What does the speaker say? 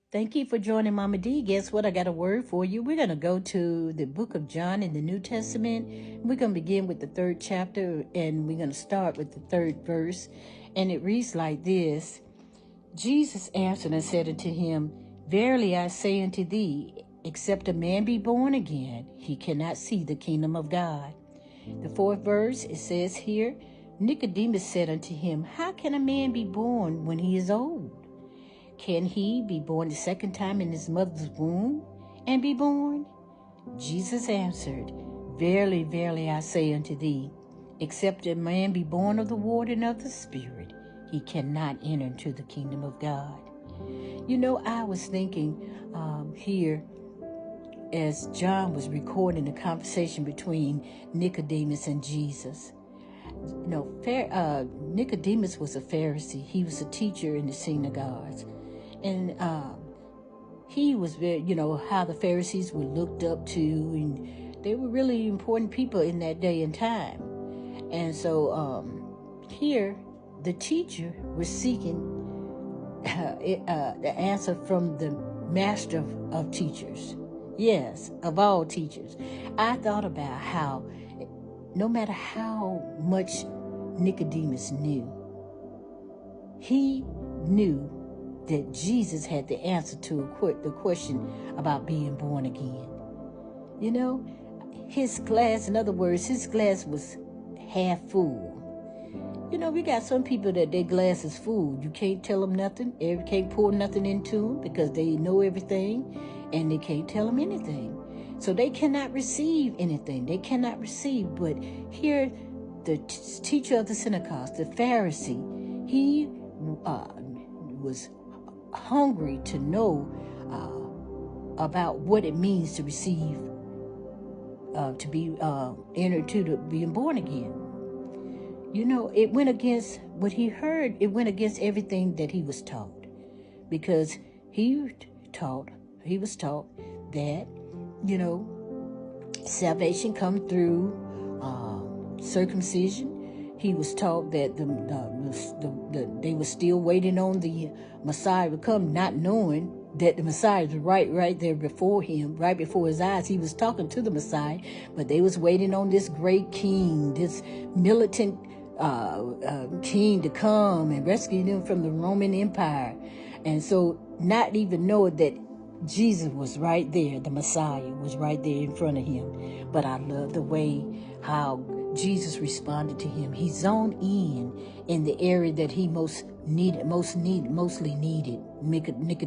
Thank you for joining Mama D. Guess what? I got a word for you. We're going to go to the book of John in the New Testament. We're going to begin with the 3rd chapter, and we're going to start with the 3rd verse. And it reads like this. Jesus answered and said unto him, Verily I say unto thee, except a man be born again, he cannot see the kingdom of God. The 4th verse, it says here, Nicodemus said unto him, How can a man be born when he is old? Can he be born the second time in his mother's womb and be born? Jesus answered, Verily, verily, I say unto thee, except a man be born of the water and of the Spirit, he cannot enter into the kingdom of God. You know, I was thinking here as John was recording the conversation between Nicodemus and Jesus. You know, Nicodemus was a Pharisee. He was a teacher in the synagogues. And he was very, how the Pharisees were looked up to, and they were really important people in that day and time. And so here, the teacher was seeking the answer from the master of teachers. Yes, of all teachers. I thought about how no matter how much Nicodemus knew, he knew that Jesus had the answer to the question about being born again. You know, his glass, in other words, his glass was half full. You know, we got some people that their glass is full. You can't tell them nothing. You can't pour nothing into them because they know everything and they can't tell them anything. So they cannot receive anything. They cannot receive. But here, the teacher of the synagogue, the Pharisee, he was hungry to know about what it means to receive, to be entered to the being born again. You know, it went against what he heard. It went against everything that he was taught, because he was taught that, salvation come through circumcision. He was taught that they were still waiting on the Messiah to come, not knowing that the Messiah was right there before him, right before his eyes. He was talking to the Messiah, but they was waiting on this great king, this militant king to come and rescue them from the Roman Empire. And so not even knowing that Jesus was right there, the Messiah was right there in front of him. But I love the way how Jesus responded to him. He zoned in the area that he mostly needed. Nicodemus